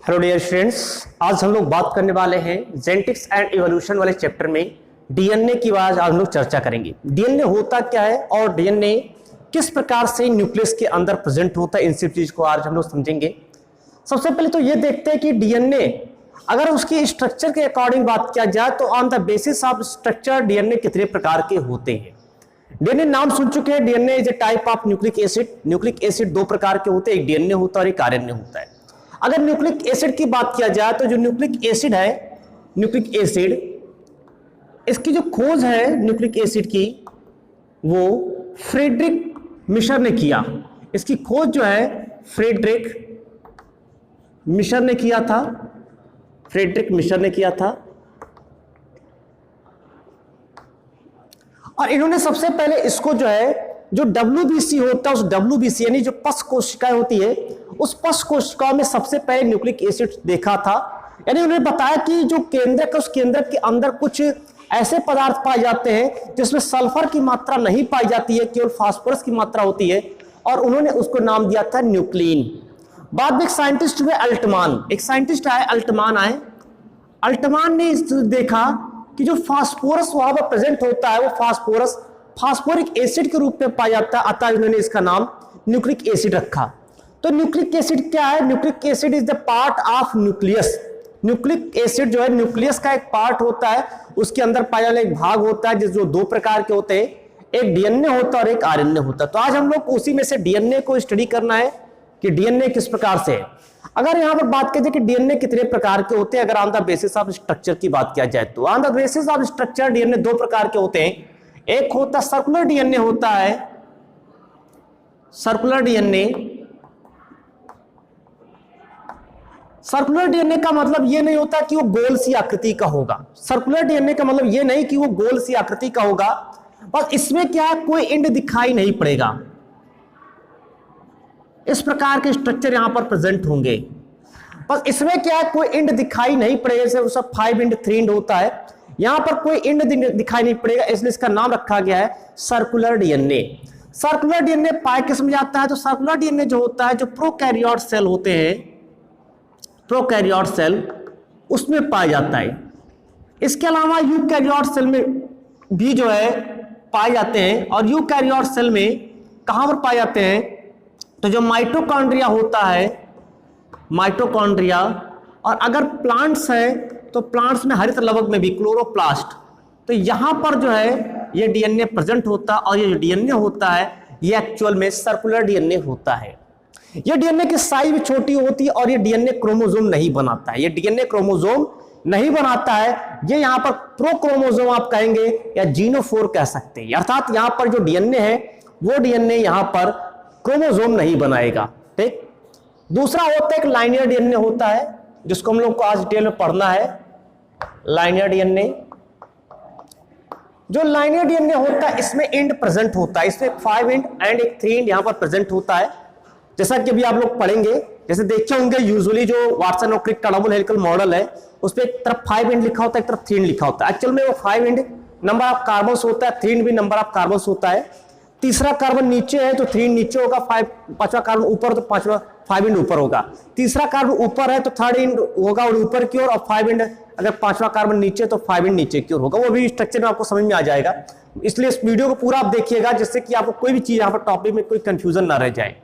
Hello dear students, आज हम लोग बात करने वाले हैं जेनेटिक्स एंड इवोल्यूशन वाले चैप्टर में डीएनए की आज हम लोग चर्चा करेंगे। डीएनए होता क्या है और डीएनए किस प्रकार से न्यूक्लियस के अंदर प्रेजेंट होता है, इन सब चीज को आज हम लोग समझेंगे। सबसे पहले तो ये देखते हैं कि डीएनए अगर उसकी स्ट्रक्चर के अकॉर्डिंग बात किया जाए तो on the basis of structure DNA कितने प्रकार के होते हैं। डीएनए नाम सुन चुके हैं, DNA is a type of nucleic acid. Nucleic acid दो प्रकार के होते हैं, एक डीएनए होता है और एक आरएनए होता है। अगर न्यूक्लिक एसिड की बात किया जाए तो जो न्यूक्लिक एसिड है, न्यूक्लिक एसिड इसकी जो खोज है न्यूक्लिक एसिड की वो फ्रेडरिक मिशर ने किया। इसकी खोज जो है फ्रेडरिक मिशर ने किया था, फ्रेडरिक मिशर ने किया था। और इन्होंने सबसे पहले इसको जो है जो WBC होता है, उस WBC यानी जो पश कोशिकाएं होती है, उस पश कोशिकाओं में सबसे पहले न्यूक्लिक एसिड देखा था। यानी उन्होंने बताया कि जो केंद्रक है उस केंद्रक के अंदर कुछ ऐसे पदार्थ पाए जाते हैं जिसमें सल्फर की मात्रा नहीं पाई जाती है, केवल फास्फोरस की मात्रा होती है, और उन्होंने उसको नाम दिया था न्यूक्लिन। बाद में एक साइंटिस्ट हुए अल्टमान, एक साइंटिस्ट आए अल्टमान आए। अल्टमान ने देखा कि जो फास्फोरस वहां पर प्रेजेंट होता है वो फास्फोरस फास्फोरिक एसिड के रूप में पाया जाता है, अतः उन्होंने इसका नाम न्यूक्लिक एसिड रखा। तो न्यूक्लिक एसिड क्या है? Nucleic acid is the part of nucleus. Nucleic acid जो है न्यूक्लियस का एक पार्ट होता है, उसके अंदर पाया जाने एक भाग होता है जो दो प्रकार के होते हैं, एक डीएनए होता है और एक आरएनए होता है। तो आज हम लोग उसी में से डीएनए को स्टडी करना है कि डीएनए किस प्रकार से है। अगर यहां पर बात की जाए कि डीएनए कितने प्रकार के होते हैं, अगर on the basis of structure की बात किया जाए तो on the basis of structure DNA दो प्रकार के होते हैं। एक होता सर्कुलर डीएनए होता है, सर्कुलर डीएनए। सर्कुलर डीएनए का मतलब यह नहीं होता कि वो गोल सी आकृति का होगा। सर्कुलर डीएनए का मतलब यह नहीं कि वो गोल सी आकृति का होगा, बस इसमें क्या है, कोई एंड दिखाई नहीं पड़ेगा। इस प्रकार के स्ट्रक्चर यहां पर प्रेजेंट होंगे, बस इसमें क्या है, कोई एंड दिखाई नहीं पड़ेगा। जैसे वो सब 5 एंड 3 एंड होता है, यहां पर कोई एंड दिखाई नहीं पड़ेगा, इसलिए इसका नाम रखा गया है सर्कुलर डीएनए। सर्कुलर डीएनए पाए किस में जाता है? तो सर्कुलर डीएनए जो होता है, जो प्रोकैरियोट सेल होते हैं, प्रोकैरियोट सेल उसमें पाया जाता है। इसके अलावा यूकैरियोट सेल में भी जो है पाए जाते हैं। और यूकैरियोट सेल में कहां पर पाए जाते हैं? तो जो माइटोकॉन्ड्रिया होता है, माइटोकॉन्ड्रिया, और अगर प्लांट्स है तो प्लांट्स में हरित लवक में भी क्लोरोप्लास्ट, तो यहां पर जो है ये डीएनए प्रेजेंट होता है। और ये जो डीएनए होता है ये एक्चुअल में सर्कुलर डीएनए होता है। ये डीएनए की साइज भी छोटी होती है और ये डीएनए क्रोमोसोम नहीं बनाता है। ये डीएनए क्रोमोसोम नहीं बनाता है, ये यहां पर प्रोक्रोमोसोम आप कहेंगे या जीनोफोर कह सकते हैं। अर्थात यहां पर जो डीएनए है वो डीएनए यहां पर क्रोमोसोम नहीं बनाएगा। ठीक। दूसरा होता है एक लाइनियर डीएनए होता है, जिसको हम लोग को आज डिटेल में पढ़ना है। लाइनियर डीएनए, जो लाइनियर डीएनए होता है इसमें एंड प्रेजेंट होता है, इसमें 5 एंड एंड एक 3 एंड यहां पर प्रेजेंट होता है। जैसा कि अभी आप लोग पढ़ेंगे, जैसे देखे होंगे यूजुअली जो वाटसन और क्रिक का डबल हेलिकल मॉडल है, उस पर एक तरफ 5 एंड लिखा होता है, एक तरफ 3 एंड लिखा होता है। एक्चुअल में वो 5 एंड नंबर ऑफ कार्बन्स होता है, 3 एंड भी नंबर ऑफ कार्बन्स होता है। तीसरा कार्बन नीचे है तो 3 नीचे होगा, 5वां कार्बन ऊपर तो 5 एंड ऊपर होगा। तीसरा कार्बन ऊपर है तो 3rd एंड होगा और ऊपर की ओर, और 5 एंड अगर 5वां कार्बन नीचे तो 5 एंड नीचे की ओर होगा। वो भी स्ट्रक्चर में आपको समझ में आ जाएगा, इसलिए इस वीडियो को पूरा आप देखिएगा जिससे कि आपको कोई भी चीज यहाँ पर टॉपिक में कोई कंफ्यूजन ना रह जाए।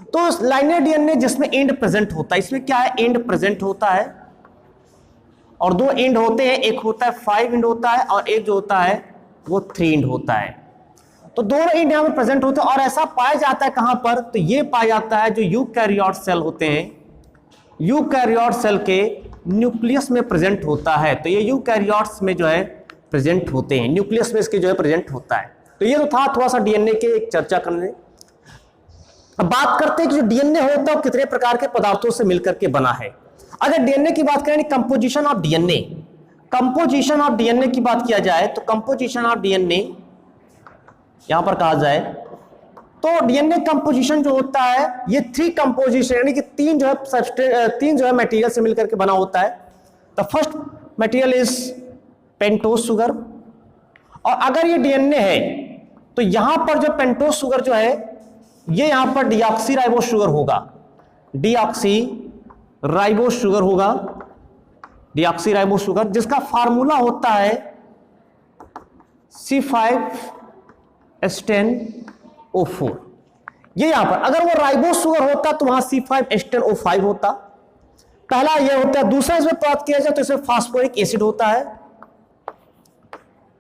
तो लाइनियर डीएनए जिसमें एंड प्रेजेंट होता है, इसमें क्या है, एंड प्रेजेंट होता है और दो एंड होते हैं, एक होता है 5 एंड होता है और एक जो होता है वो 3 एंड होता है। तो दोनों एंड यहां पर प्रेजेंट होते हैं। और ऐसा पाया जाता है कहां पर? तो ये पाया जाता है जो यूकैरियोट सेल होते हैं, यूकैरियोट सेल के न्यूक्लियस में प्रेजेंट होता है। तो ये यूकैरियोट्स में जो है प्रेजेंट होते हैं, न्यूक्लियस में इसके जो है प्रेजेंट होता है। तो ये तो था थोड़ा सा डीएनए के एक चर्चा करने। अब बात करते हैं कि जो डीएनए होता है वो कितने प्रकार के पदार्थों से मिलकर के बना है। अगर डीएनए की बात करें, composition of DNA, composition of DNA की बात किया जाए तो कंपोजिशन ऑफ डीएनए यहां पर कहा जाए तो डीएनए कंपोजिशन जो होता है ये 3 कंपोजिशन यानी कि 3 जो है मटेरियल से मिलकर के बना होता है। The first material is pentose sugar. और अगर ये डीएनए है तो यहां पर जो पेंटोज शुगर जो है ये यहां पर डीऑक्सी राइबोज शुगर होगा, डीऑक्सी राइबोस शुगर होगा, डीऑक्सी राइबोस शुगर, जिसका फार्मूला होता है C5H10O4। ये यहां पर अगर वो राइबोस शुगर होता तो वहां C5H10O5 होता, पहला ये होता है। दूसरा इसमें प्राप्त किया जाए तो इसमें फास्फोरिक एसिड होता है,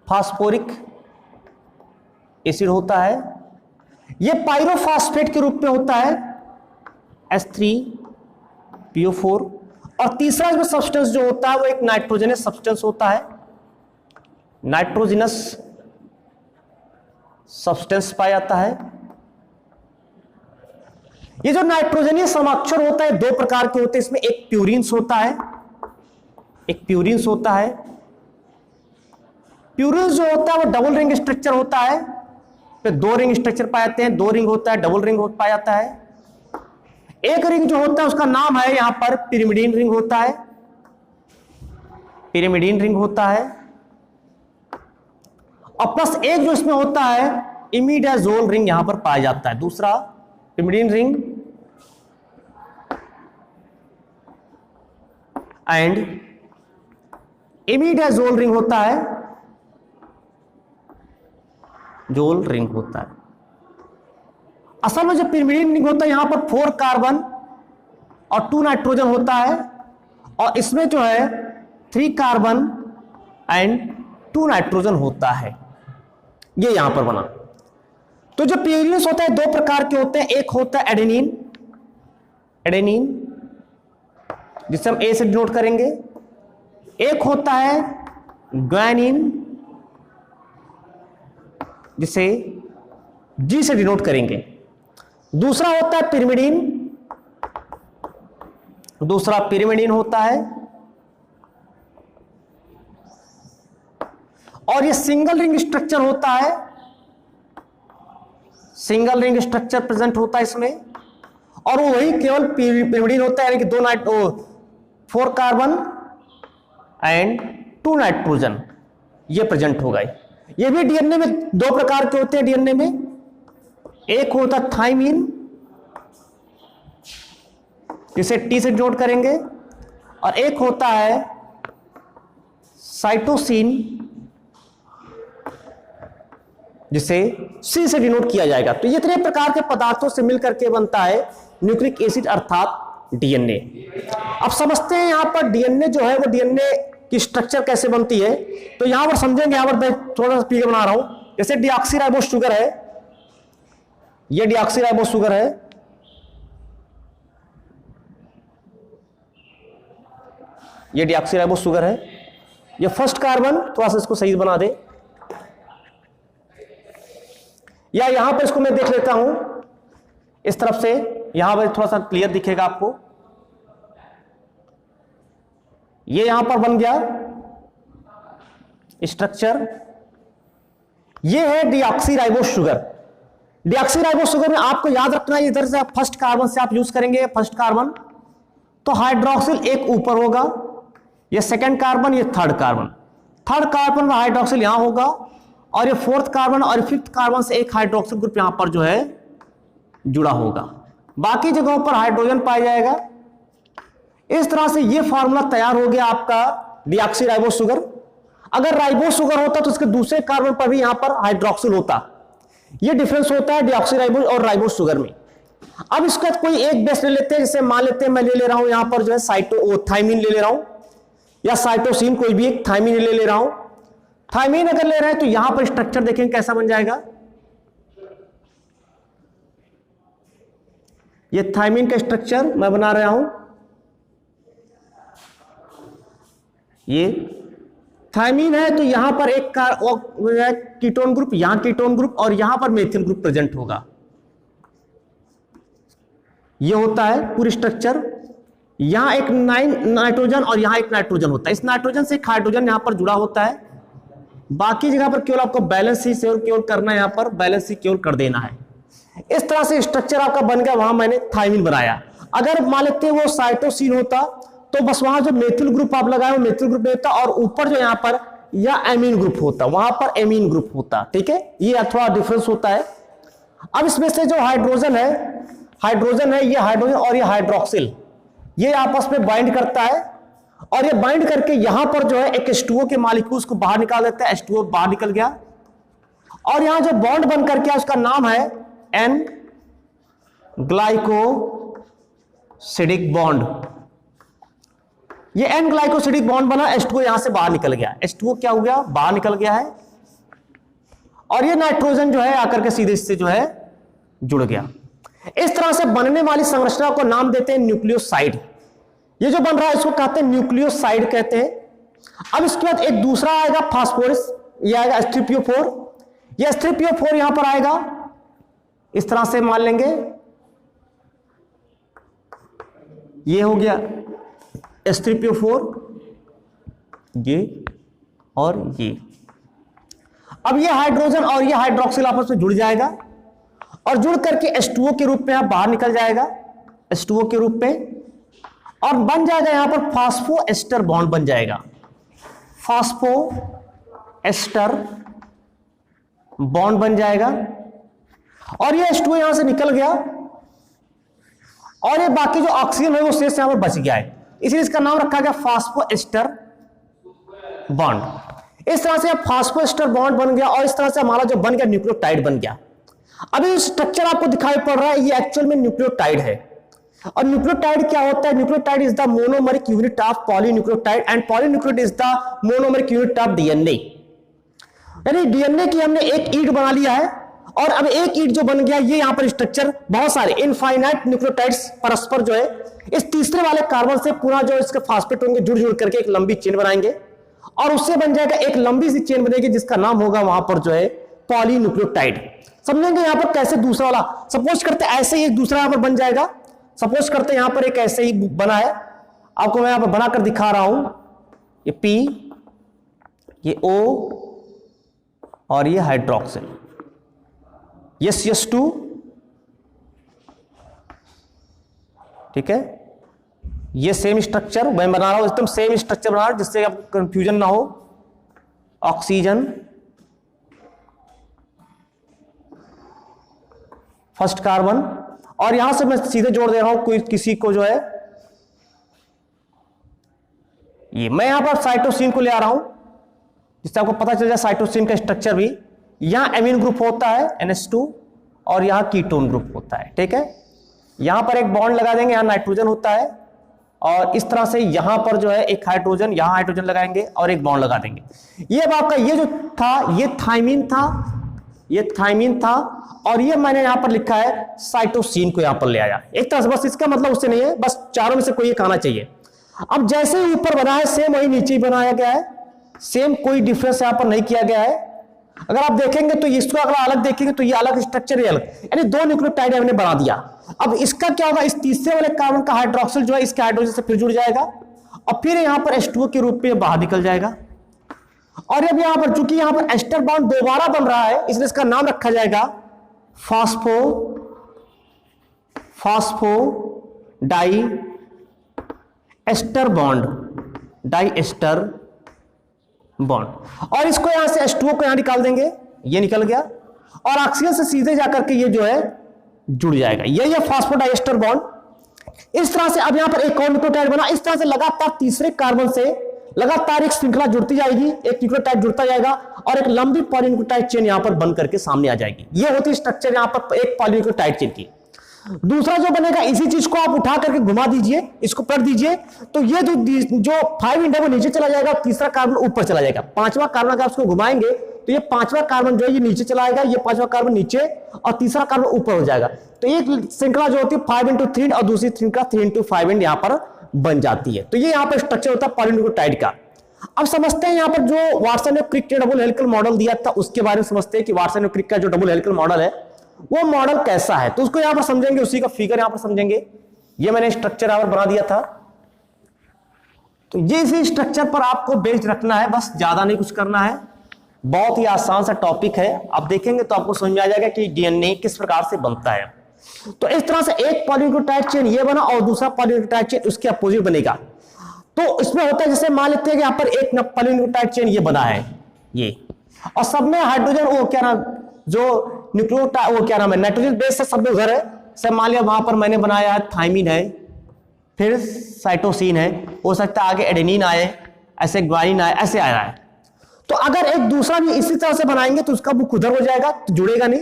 फास्फोरिक एसिड होता है, ये पायरोफॉस्फेट के रूप में होता है H3PO4। और तीसरा इसमें सब्सटेंस जो होता है वो एक नाइट्रोजनस सब्सटेंस होता है, नाइट्रोजनस सब्सटेंस पाया जाता है। ये जो नाइट्रोजनीय समाक्षर होता है दो प्रकार के होते हैं, इसमें एक प्यूरिन्स होता है, एक प्यूरिन्स होता है। प्यूरिन्स जो होता है वो डबल रिंग स्ट्रक्चर होता है, फिर दो रिंग स्ट्रक्चर पाए जाते हैं, दो रिंग होता है, डबल रिंग पाया जाता है। एक रिंग जो होता है उसका नाम है यहां पर पिरिमिडीन रिंग होता है, पिरिमिडीन रिंग होता है। और प्लस एक जो इसमें होता है इमिडाजोल रिंग यहां पर पाया जाता है, दूसरा pyrimidine ring and imidazole ring होता है, जोल रिंग होता है। असल में जो पिरिमिडीन रिंग होता है यहां पर 4 कार्बन और 2 नाइट्रोजन होता है, और इसमें जो है 3 कार्बन एंड 2 नाइट्रोजन होता है, ये यहां पर बना। तो जो पिरिमिडीन्स होता है दो प्रकार के होते हैं, एक होता है एडेनिन, एडेनिन जिसे हम ए से डिनोट करेंगे, एक होता है ग्वानिन जिसे जी से डिनोट करेंगे, दूसरा होता है पिरिमिडीन, दूसरा पिरिमिडीन होता है। और ये सिंगल रिंग स्ट्रक्चर होता है, सिंगल रिंग स्ट्रक्चर प्रेजेंट होता है इसमें, और वो वही केवल पिरिमिडीन होता है, यानी कि 4 कार्बन एंड 2 नाइट्रोजन ये प्रेजेंट होगा। ये भी डीएनए में दो प्रकार के होते हैं डीएनए में, एक होता है थाइमीन जिसे टी से डिनोट करेंगे, और एक होता है साइटोसिन जिसे सी से डिनोट किया जाएगा। तो ये इतने प्रकार के पदार्थों से मिलकर के बनता है न्यूक्लिक एसिड अर्थात डीएनए। अब समझते हैं यहां पर डीएनए जो है वो डीएनए की स्ट्रक्चर कैसे बनती है। तो यहां पर समझेंगे, यहां पर मैं थोड़ा सा फिगर बना रहा हूं, जैसे डीऑक्सीराइबोस शुगर है, ये डीऑक्सीराइबोस शुगर है, ये डीऑक्सीराइबोस शुगर है, ये फर्स्ट कार्बन, थोड़ा सा इसको सही बना दे, या यहां पर इसको मैं देख लेता हूं इस तरफ से, यहां पर थोड़ा सा क्लियर दिखेगा आपको, ये यहां पर बन गया स्ट्रक्चर, ये है डीऑक्सीराइबोस शुगर। डीऑक्सीराइबोस शुगर में आपको याद रखना है, इधर से फर्स्ट कार्बन से आप यूज करेंगे, फर्स्ट कार्बन तो हाइड्रोक्सिल एक ऊपर होगा, ये सेकंड कार्बन, ये थर्ड कार्बन, थर्ड कार्बन में हाइड्रोक्सिल यहां होगा, और ये फोर्थ कार्बन और फिफ्थ कार्बन से एक हाइड्रोक्सिल ग्रुप यहां पर जो है जुड़ा होगा, बाकी जगहों पर हाइड्रोजन पाया जाएगा। इस तरह से ये फार्मूला तैयार हो गया आपका डीऑक्सीराइबोस शुगर। अगर राइबोस शुगर होता तो उसके दूसरे कार्बन पर भी यहां पर हाइड्रोक्सिल होता, ये डिफरेंस होता है डीऑक्सीराइबोस और राइबोस शुगर में। अब इसका कोई एक बेस ले लेते हैं, जैसे मान लेते हैं मैं ले रहा हूं यहां पर जो है थाइमीन ले रहा हूं, या साइटोसिन, कोई भी एक थाइमीन ले रहा हूं। थाइमीन अगर ले रहे हैं तो यहां पर स्ट्रक्चर देखेंगे कैसा बन जाएगा, ये थाइमीन का स्ट्रक्चर मैं बना रहा हूं, ये थाइमीन है तो यहां पर एक कीटोन ग्रुप, यहां कीटोन ग्रुप, और यहां पर मेथिल ग्रुप प्रेजेंट होगा। ये होता है पूरी स्ट्रक्चर, यहां एक नाइट्रोजन और यहां एक नाइट्रोजन होता है, इस नाइट्रोजन से एक हाइड्रोजन यहां पर जुड़ा होता है, बाकी जगह पर केवल आपको बैलेंस ही से केवल करना है, यहां पर बैलेंस ही केवल कर देना है। इस तरह से स्ट्रक्चर आपका बन गया, वहां मैंने थाइमीन बनाया। अगर मान लेते हैं वो साइटोसिन होता तो बस वहां जो मेथिल ग्रुप आप लगाए वो मेथिल ग्रुप होता, और ऊपर जो यहां पर या एमीन ग्रुप होता, वहां पर एमीन ग्रुप होता। ठीक है, ये थोड़ा डिफरेंस होता है। अब इसमें से जो हाइड्रोजन है ये हाइड्रोजन और ये हाइड्रोक्सिल, ये आपस में बाइंड करता है और ये बाइंड करके यहां पर जो है एक H2O के मॉलिक्यूल्स को बाहर निकाल देता है, H2O बाहर निकल गया और यहां जो बॉन्ड बन करके उसका नाम है N ग्लाइकोसिडिक बॉन्ड। ये N ग्लाइकोसिडिक बॉन्ड बना, H2O यहां से बाहर निकल गया, H2O क्या हो गया, बाहर निकल गया है और ये नाइट्रोजन जो है आकर के सीधे इससे जो है जुड़ गया। इस तरह से बनने वाली संरचना को नाम देते हैं न्यूक्लियोसाइड। ये जो बन रहा है इसको कहते हैं न्यूक्लियोसाइड कहते हैं। अब इसके बाद एक दूसरा आएगा फास्फोरस, ये आएगा H3PO4। ये H3PO4 यहां पर आएगा, इस तरह से मान लेंगे ये हो गया H3PO4, ये और ये। अब ये हाइड्रोजन और ये हाइड्रोक्सिल आपस में जुड़ जाएगा और जुड़ करके H2O के रूप में यहां बाहर निकल जाएगा, H2O के रूप में, और बन जाएगा यहां पर फास्फो एस्टर बॉन्ड बन जाएगा, फास्फो एस्टर बॉन्ड बन जाएगा और ये H2O यहां से निकल गया और ये बाकी जो ऑक्सीजन है वो शेष यहां पर बच गया है, इसलिए इसका नाम रखा गया फास्फो एस्टर बॉन्ड। इस तरह से फास्फो एस्टर बॉन्ड बन गया और इस तरह से हमारा जो बन गया न्यूक्लियोटाइड बन गया। अभी स्ट्रक्चर आपको दिखाई पड़ रहा है, ये एक्चुअल में न्यूक्लियोटाइड है। और न्यूक्लियोटाइड क्या होता है? Nucleotide is the monomeric unit of polynucleotide and polynucleotide is the monomeric unit of DNA. यानी डीएनए की हमने एक ईंट बना लिया है और अब एक ईंट जो बन गया, ये यहां पर स्ट्रक्चर बहुत सारे इनफाइनाइट न्यूक्लियोटाइड्स परस्पर जो है इस तीसरे वाले कार्बन से पूरा जो इसके फास्फेट होंगे जुड़ जुड़ करके एक लंबी चेन बनाएंगे और उससे बन जाएगा एक लंबी सी चेन बनेगी जिसका नाम होगा वहां पर जो है पॉलीन्यूक्लियोटाइड। समझेंगे यहां पर कैसे दूसरा वाला, सपोज करते ऐसे ही एक दूसरा यहां पर बन जाएगा। सपोज करते यहां पर एक ऐसे ही बना है, आपको मैं यहां पर बनाकर दिखा रहा हूं, ये P, ये O और ये हाइड्रोक्सिल, ये CH2, ठीक है। ये सेम स्ट्रक्चर मैं बना रहा हूं, एकदम सेम स्ट्रक्चर बना रहा हूं जिससे आपको कंफ्यूजन ना हो। ऑक्सीजन फर्स्ट कार्बन और यहां से मैं सीधे जोड़ दे रहा हूं कोई किसी को जो है, ये मैं यहां पर साइटोसिन को ले आ रहा हूं जिससे आपको पता चल जाए साइटोसिन का स्ट्रक्चर भी। यहां एमीन ग्रुप होता है NH2 और यहां कीटोन ग्रुप होता है, ठीक है। यहां पर एक बॉन्ड लगा देंगे, यहां नाइट्रोजन होता है और इस तरह से यहां पर जो है एक हाइड्रोजन, यहां हाइड्रोजन लगाएंगे और एक बॉन्ड लगा देंगे। ये अब आपका ये जो था ये थाइमिन था, ये थाइमिन था और ये मैंने यहां पर लिखा है साइटोसिन को यहां पर ले आया। एक तरह से बस इसका मतलब उससे नहीं है, बस चारों में से कोई एक आना चाहिए। अब जैसे ही ऊपर बना है सेम वही नीचे ही बनाया गया है, सेम कोई डिफरेंस यहां पर नहीं किया गया है। अगर आप देखेंगे तो इसको अगर अलग देखेंगे तो ये अलग स्ट्रक्चर है अलग, यानी दो न्यूक्लियोटाइड हमने बना दिया। अब इसका क्या होगा, इस तीसरे वाले कार्बन का हाइड्रोक्सिल जो है इसके हाइड्रोजन से फिर जुड़ जाएगा और फिर यहां पर H2O के रूप में बाहर निकल जाएगा। और अब यहां पर चूंकि यहां पर एस्टर बॉन्ड दोबारा बन रहा है इसलिए इसका नाम रखा जाएगा phospho die ester bond, die ester bond. और इसको यहां से H2O को यहां निकाल देंगे, ये निकल गया और ऑक्सीजन से सीधे जाकर के ये जो है जुड़ जाएगा, ये फास्फोडाइएस्टर बॉन्ड। इस तरह से अब यहां पर एक और न्यूक्लियोटाइड बना। इस तरह से लगातार तीसरे कार्बन से लगातार एक श्रृंखला जुड़ती जाएगी, एक न्यूक्लियोटाइड जुड़ता जाएगा और एक लंबी पॉलीन्यूक्लियोटाइड चेन यहां पर बन करके सामने आ जाएगी। ये होती है स्ट्रक्चर यहां पर एक पॉलीन्यूक्लियोटाइड चेन की। दूसरा जो बनेगा, इसी चीज को आप उठा करके घुमा दीजिए, इसको पलट दीजिए तो ये जो 5 इंड है वो नीचे चला जाएगा, तीसरा कार्बन ऊपर चला जाएगा। पांचवा कार्बन अगर उसको घुमाएंगे तो ये पांचवा कार्बन जो है ये नीचे चला आएगा, ये पांचवा कार्बन नीचे और तीसरा कार्बन ऊपर हो जाएगा। तो एक श्रृंखला जो होती है 5 into 3 और दूसरी श्रृंखला 3 into 5 इंड यहां पर बन जाती है। तो ये यहां पर स्ट्रक्चर होता है पॉलीन्यूक्लियोटाइड का। अब समझते हैं यहां पर जो वाटसन और क्रिक ने डबल हेलिकल मॉडल दिया था उसके बारे में समझते हैं कि वाटसन और क्रिक का जो डबल हेलिकल मॉडल है वो मॉडल कैसा है। तो उसको यहां पर समझेंगे, उसी का फिगर यहां पर समझेंगे। ये मैंने स्ट्रक्चर यहां पर बना दिया था, तो ये इसी स्ट्रक्चर पर आपको बेस्ड रखना है, बस ज्यादा नहीं कुछ करना है। बहुत ही आसान सा टॉपिक है, आप देखेंगे तो आपको समझ में आ जाएगा कि डीएनए किस प्रकार से बनता है। तो इस तरह से एक पॉलीन्यूक्लियोटाइड चेन ये बना और दूसरा पॉलीन्यूक्लियोटाइड चेन उसके अपोजिट बनेगा। तो इसमें होता है जैसे मान लेते हैं कि यहां पर एक पॉलीन्यूक्लियोटाइड चेन ये बना है ये, और सब में हाइड्रोजन वो क्या नाम जो न्यूक्लियोटाइड वो क्या नाम है नाइट्रोजन बेस से सब में उधर है। सब मान लिया वहां पर मैंने बनाया है थाइमिन है, फिर साइटोसिन है, हो सकता है आगे एडेनिन आए, ऐसे ग्वानिन आए, ऐसे आ रहा है। तो अगर एक दूसरा भी इसी तरह से बनाएंगे तो उसका बुक उधर हो जाएगा, तो जुड़ेगा नहीं।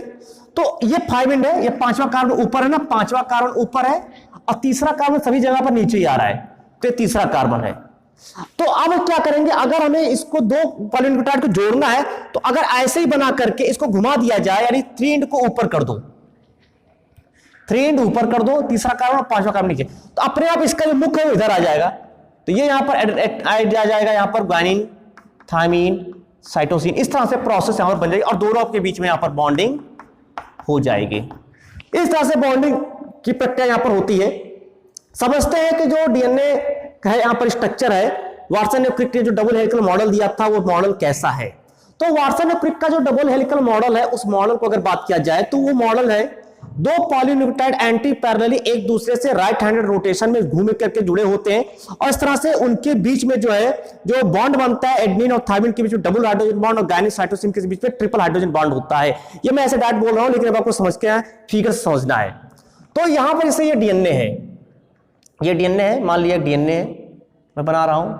तो ये 5 एंड है, ये 5वां कार्बन ऊपर है ना, 5वां कार्बन ऊपर है और तीसरा कार्बन सभी जगह पर नीचे ही आ रहा है, तो ये तीसरा कार्बन है। तो अब क्या करेंगे, अगर हमें इसको दो पॉलीन्यूक्लियोटाइड को जोड़ना है तो अगर ऐसे ही बना करके इसको घुमा दिया जाए, यानी 3 एंड को ऊपर कर दो, 3 एंड ऊपर कर दो, तीसरा कार्बन और 5वां कार्बन नीचे, तो अपने आप इसका जो मुख्य है इधर आ जाएगा। तो ये यहां पर ऐड आ जाएगा, यहां पर ग्वानिन, थायमीन, साइटोसिन, इस तरह से प्रोसेस यहां पर बन जाएगी और दोनों के बीच में यहां पर बॉन्डिंग हो जाएगी। इस तरह से बॉन्डिंग की प्रक्रिया यहां पर होती है। समझते हैं कि जो डीएनए है यहां पर स्ट्रक्चर है, वाटसन ने क्रिक ने जो डबल हेलिकल मॉडल दिया था वो मॉडल कैसा है। तो वाटसन ने क्रिक का जो डबल हेलिकल मॉडल है, उस मॉडल को अगर बात किया जाए तो वो मॉडल है 2 पॉलीन्यूक्लियोटाइड एंटी पैरेलली एक दूसरे से राइट हैंडेड रोटेशन में घूम करके जुड़े होते हैं और इस तरह से उनके बीच में जो है जो बॉन्ड बनता है एडेनिन और थायमीन के बीच में डबल हाइड्रोजन बॉन्ड और गायनिक साइटोसिन के बीच में ट्रिपल हाइड्रोजन बॉन्ड होता है। ये मैं ऐसे डायरेक्ट बोल रहा हूं, लेकिन अब आपको समझ के फिगर से समझना है। तो यहां पर जैसे ये डीएनए है, ये डीएनए है, मान लिया डीएनए है, मैं बना रहा हूं,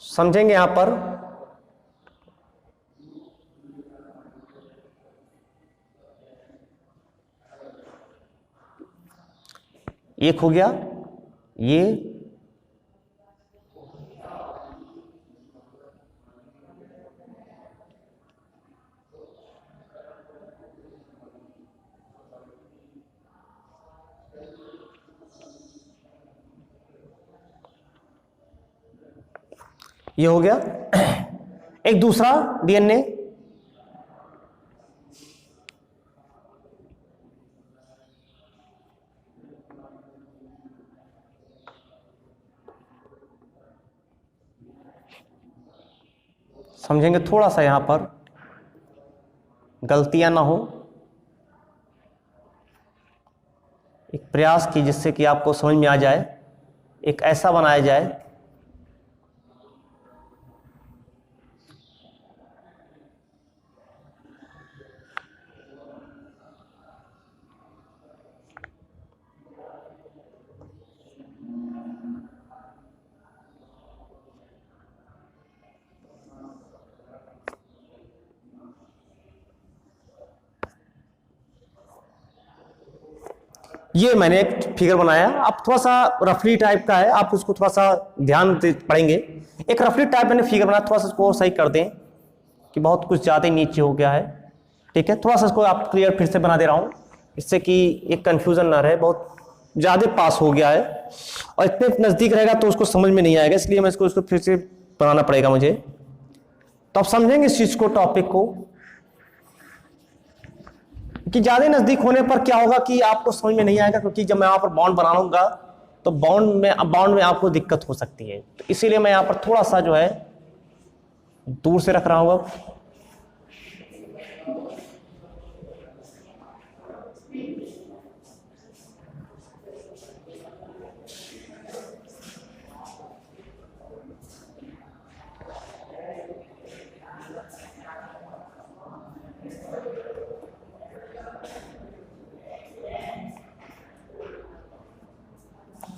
समझेंगे यहां पर। एक हो गया ये, ये हो गया एक दूसरा डीएनए, समझेंगे थोड़ा सा यहां पर गलतियां ना हो, एक प्रयास की जिससे कि आपको समझ में आ जाए, एक ऐसा बनाया जाए ये मैंने एक फिगर बनाया। अब थोड़ा सा रफली टाइप का है, आप उसको थोड़ा सा ध्यान से पढ़ेंगे। एक रफली टाइप मैंने फिगर बनाया, थोड़ा सा इसको सही कर दें कि बहुत कुछ ज़्यादा ही नीचे हो गया है, ठीक है। थोड़ा सा इसको आप क्लियर फिर से बना दे रहा हूँ, इससे कि एक कन्फ्यूज़न ना रहे, बहुत ज़्यादा पास हो गया है और इतने नज़दीक रहेगा तो उसको समझ में नहीं आएगा, इसलिए मैं इसको फिर से बनाना पड़ेगा मुझे। तो आप समझेंगे इस चीज़ को, टॉपिक को, कि ज्यादा नजदीक होने पर क्या होगा कि आपको समझ में नहीं आएगा, क्योंकि जब मैं यहाँ पर बॉन्ड बना लूंगा तो बॉन्ड में आपको दिक्कत हो सकती है। तो इसीलिए मैं यहाँ पर थोड़ा सा जो है दूर से रख रहा हूँ। अब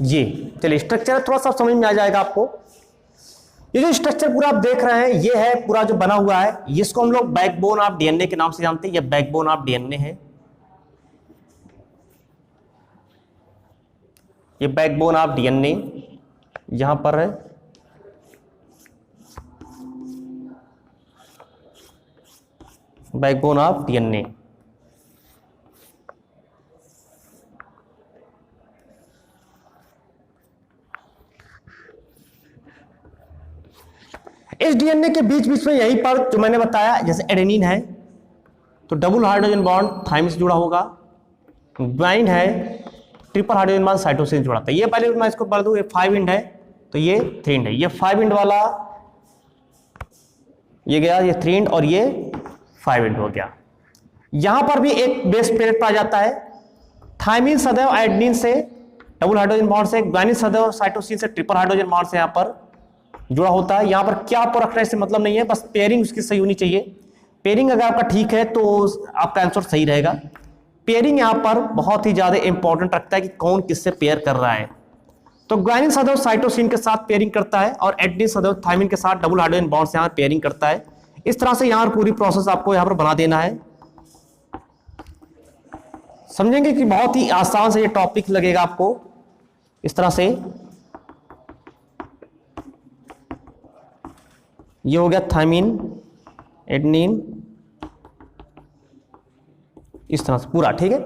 ये चलिए स्ट्रक्चर थोड़ा सा समझ में आ जाएगा आपको। ये जो स्ट्रक्चर पूरा आप देख रहे हैं, ये है पूरा जो बना हुआ है, इसको हम लोग बैकबोन ऑफ डीएनए के नाम से जानते हैं। ये बैकबोन ऑफ डीएनए है, ये बैकबोन ऑफ डीएनए यहां पर है। बैकबोन ऑफ डीएनए, इस डीएनए के बीच बीच में यहीं पर जो मैंने बताया, जैसे एडेनिन है तो डबल हाइड्रोजन बॉन्ड थायमिन से जुड़ा होगा, ग्वानिन है ट्रिपल हाइड्रोजन बॉन्ड साइटोसिन से जुड़ा था। ये पहले मैं इसको पढ़ दूं, ये 5 एंड है तो ये 3 एंड है, ये 5 एंड वाला ये गया, ये 3 एंड और ये 5 एंड हो गया। यहां पर भी एक बेस पेयर आ जाता है, थायमिन सदैव एडेनिन से डबल हाइड्रोजन बॉन्ड से, ग्वानिन सदैव साइटोसिन से ट्रिपल हाइड्रोजन बॉन्ड से यहां पर जुड़ा होता है। यहां पर क्या पर रखना है इससे मतलब नहीं है, बस पेयरिंग उसकी सही होनी चाहिए। पेयरिंग अगर आपका ठीक है तो आपका आंसर सही रहेगा। पेयरिंग यहाँ पर बहुत ही ज्यादा इंपॉर्टेंट रखता है कि कौन किससे पेयर कर रहा है। तो ग्वानिन सदैव साइटोसिन के साथ पेयरिंग करता है और एडेनिन सदैव थायमिन के साथ डबल हाइड्रोजन बॉन्ड से यहाँ पेयरिंग करता है। इस तरह से यहाँ पूरी प्रोसेस आपको यहाँ पर बना देना है। समझेंगे कि बहुत ही आसान से ये टॉपिक लगेगा आपको। इस तरह से ये हो गया थायमिन, एडेनिन, इस तरह से पूरा, ठीक है।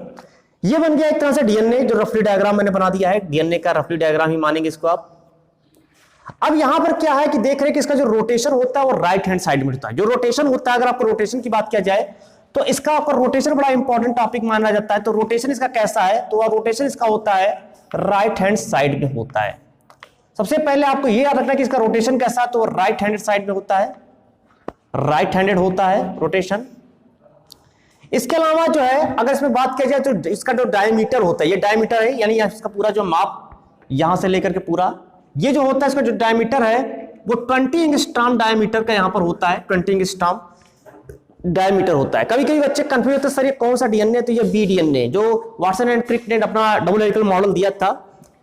ये बन गया एक तरह से डीएनए, जो रफली डायग्राम मैंने बना दिया है, डीएनए का रफली डायग्राम ही मानेंगे इसको आप। अब यहां पर क्या है कि देख रहे हैं कि इसका जो रोटेशन होता है वो राइट हैंड साइड में होता है। जो रोटेशन होता है, अगर आपको रोटेशन की बात किया जाए तो इसका आपका रोटेशन बड़ा इंपॉर्टेंट टॉपिक माना जाता है। तो रोटेशन इसका कैसा है, तो रोटेशन इसका होता है राइट हैंड साइड में होता है। सबसे पहले आपको यह याद रखना कि इसका रोटेशन कैसा है, तो राइट हैंडेड साइड में होता है, राइट हैंडेड होता है रोटेशन। इसके अलावा जो है अगर इसमें बात किया जाए तो इसका जो डायमीटर होता है, ये डायमीटर है, यानी इसका पूरा जो माप यहां से लेकर के पूरा ये जो होता है, इसका जो डायमीटर है वो 20 एंगस्ट्रॉम डायमीटर का यहां पर होता है, 20 एंगस्ट्रॉम डायमीटर होता है। कभी कभी बच्चे कंफ्यूज होते हैं, सर ये कौन सा डीएनए, तो ये बी डीएनए, जो वाटसन एंड क्रिक ने अपना डबल हेलिकल मॉडल दिया था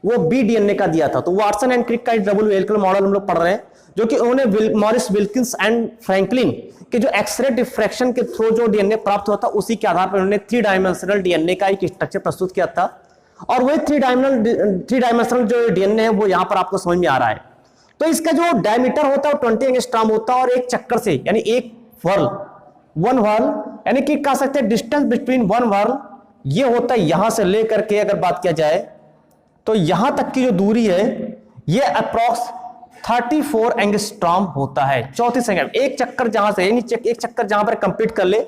वो बी डीएनए का दिया था। तो वाटसन एंड क्रिक का डबल हेलिकल मॉडल हम लोग पढ़ रहे हैं, जो कि उन्होंने मॉरिस विल्किंस एंड फ्रैंकलिन के जो एक्सरे डिफ्रैक्शन के थ्रू जो डीएनए प्राप्त हुआ था, उसी के आधार पर उन्होंने 3 डायमेंशनल डीएनए का एक स्ट्रक्चर प्रस्तुत किया था। और वही 3 डायमेंशनल जो डीएनए है वो यहां पर आपको समझ में आ रहा है। तो इसका जो डायमीटर होता है वो 20 एंगस्ट्रॉम होता है, और एक चक्कर से यानी एक वर्ल, वन वर्ल, यानी कि कह सकते हैं डिस्टेंस बिटवीन वन वर्ल ये होता है यहां से लेकर के अगर बात किया जाए तो यहां तक की जो दूरी है ये अप्रॉक्स 34 एंगस्ट्रॉम होता है। 34 सेकंड एक चक्कर जहां से, यानी एक चक्कर जहां पर कंप्लीट कर ले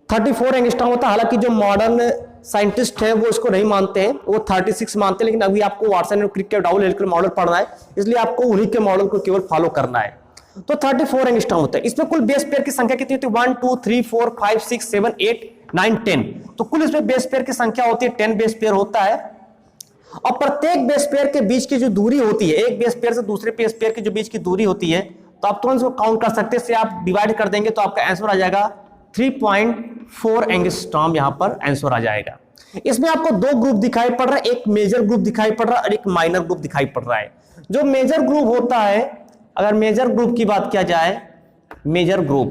34 एंगस्ट्रॉम होता है। हालांकि जो मॉडर्न साइंटिस्ट हैं वो इसको नहीं मानते हैं, वो 36 मानते हैं, लेकिन अभी आपको वाटसन एंड क्रिक के डबल हेलिकल मॉडल पढ़ना है, इसलिए आपको उन्हीं के मॉडल को केवल फॉलो करना है। तो 34 एंगस्ट्रॉम होता है। इसमें कुल बेस पेयर की संख्या कितनी होती है, 1 2 3 4 5 6 7 8 9 10। तो कुल इसमें बेस पेयर की संख्या होती है 10 बेस पेयर होता है। और प्रत्येक बेस पेयर के बीच की जो दूरी होती है, एक बेस पेयर से दूसरे बेस पेयर की जो बीच की दूरी होती है, तो आप तुरंत उसको काउंट कर सकते हैं। इससे आप डिवाइड कर देंगे तो आपका आंसर आ जाएगा 3.4 एंगस्ट्रॉम, यहां पर आंसर आ जाएगा। इसमें आपको 2 ग्रुप दिखाई पड़ रहा है, एक मेजर ग्रुप दिखाई पड़ रहा है और एक माइनर ग्रुप दिखाई पड़ रहा है। जो मेजर ग्रुप होता है, अगर मेजर ग्रुप की बात किया जाए, मेजर ग्रुप,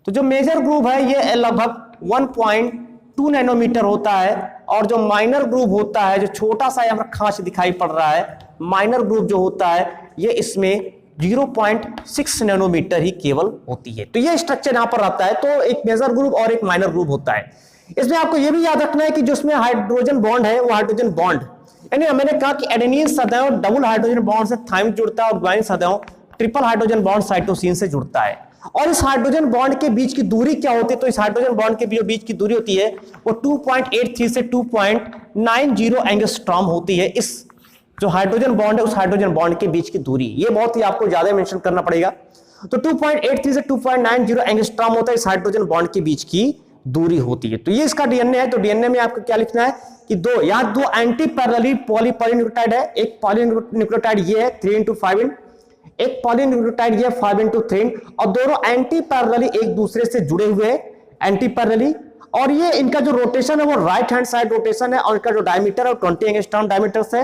तो जो मेजर ग्रुप है ये लगभग 1.2 नैनोमीटर होता है। और जो माइनर ग्रुप होता है, जो छोटा सा यहाँ पर खांच दिखाई पड़ रहा है, माइनर ग्रुप जो होता है ये इसमें 0.6 नैनोमीटर ही केवल होती है। तो ये स्ट्रक्चर यहाँ पर रहता है। तो एक मेजर ग्रुप और एक माइनर ग्रुप होता है। इसमें आपको ये भी याद रखना है कि जो इसमें हाइड्रोजन बॉन्ड है वो हाइड्रोजन बॉन्ड, यानी मैंने कहा कि एडेनिन सदैव डबल हाइड्रोजन बॉन्ड से थायमिन जुड़ता है और ग्वानिन सदैव ट्रिपल हाइड्रोजन बॉन्ड साइटोसिन से जुड़ता है। और इस हाइड्रोजन बॉन्ड के बीच की दूरी क्या होती है, तो इस हाइड्रोजन बॉन्ड के बीच की दूरी होती है वो 2.83 से 2.90 एंगस्ट्रॉम होती है। इस जो हाइड्रोजन बॉन्ड है उस हाइड्रोजन बॉन्ड के बीच की दूरी, ये बहुत ही आपको ज्यादा मेंशन करना पड़ेगा। तो 2.83 से 2.90 एंगस्ट्रॉम होता है इस हाइड्रोजन बॉन्ड के बीच की दूरी होती है। तो ये इसका डीएनए है। तो डीएनए में आपको क्या लिखना है कि दो एंटी पैरेलली पॉलीन्यूक्लियोटाइड है। एक पॉलीन्यूक्लियोटाइड ये है 3x5, एक पॉलीन्यूक्लियोटाइड ये 5x3, और दोनों एंटी पैरेलली एक दूसरे से जुड़े हुए हैं, एंटी पैरेलली। और ये इनका जो रोटेशन है वो राइट हैंड साइड रोटेशन है, और इनका जो डायमीटर है 20 एंगस्ट्रॉम डायमीटर से।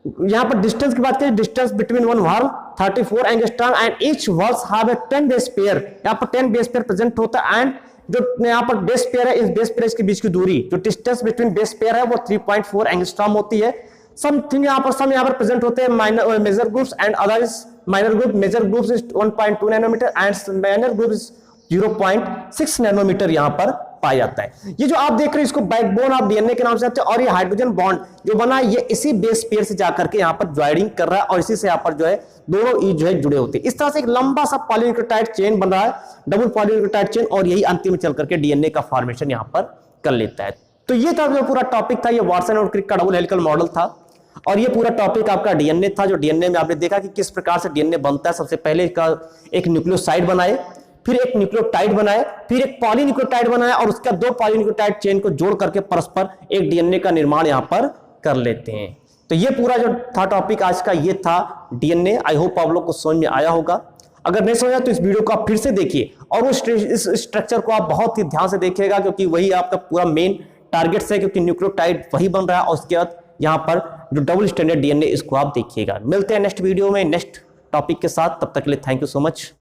यहां पर डिस्टेंस की बात करें, distance between one whorl 34 angstrom and each whorls have a 10 base pair. यहां पर 10 बेस पेयर प्रेजेंट होता है। एंड जो यहाँ पर बेस पेयर है, इस बेस पेयर के बीच की दूरी, जो डिस्टेंस बिटवीन बेस पेयर है वो 3.4 एंगस्ट्रॉम होती है। समथिंग यहाँ पर प्रेजेंट होते हैं minor major groups and others minor group. Major groups is 1.2 nanometer and minor group is 0.6 nanometer यहाँ पर पाया जाता है। ये जो आप देख रहे हैं इसको बैकबोन ऑफ डीएनए के नाम से आते हैं। और ये हाइड्रोजन बॉन्ड जो बना है ये इसी बेस पेयर से जाकर के यहाँ पर ज्वाइनिंग कर रहा है, और इसी से यहाँ पर जो है दोनों जो है जुड़े होते हैं। इस तरह से एक लंबा सा पॉलीन्यूक्लियोटाइड चेन बन रहा है, डबल पॉलीन्यूक्लियोटाइड चेन, और यही अंतिम में चल करके डीएनए का फॉर्मेशन यहाँ पर कर लेता है। तो ये था जो पूरा टॉपिक था, ये वाटसन और क्रिक का डबल हेलिकल मॉडल था। और ये पूरा टॉपिक आपका डीएनए था। जो डीएनए में आपने देखा कि किस प्रकार से डीएनए बनता है। सबसे पहले इसका एक न्यूक्लियोसाइड बनाए, फिर एक न्यूक्लियोटाइड बनाए, फिर एक पॉलीन्यूक्लियोटाइड बनाया, और उसका 2 पॉलीन्यूक्लियोटाइड चेन को जोड़ करके परस्पर एक डीएनए का निर्माण यहां पर कर लेते हैं। तो ये पूरा जो था टॉपिक आज का ये था डीएनए। आई होप आप लोग को समझ में आया होगा। अगर नहीं समझा तो इस वीडियो को आप फिर से देखिए और उस स्ट्रक्चर को आप बहुत ही ध्यान से देखिएगा, क्योंकि वही आपका पूरा मेन टारगेट्स है, क्योंकि न्यूक्लियोटाइड वही बन रहा है। और उसके बाद यहाँ पर जो डबल स्टैंडर्ड डीएनए, इसको आप देखिएगा। मिलते हैं नेक्स्ट वीडियो में नेक्स्ट टॉपिक के साथ, तब तक के लिए थैंक यू सो मच।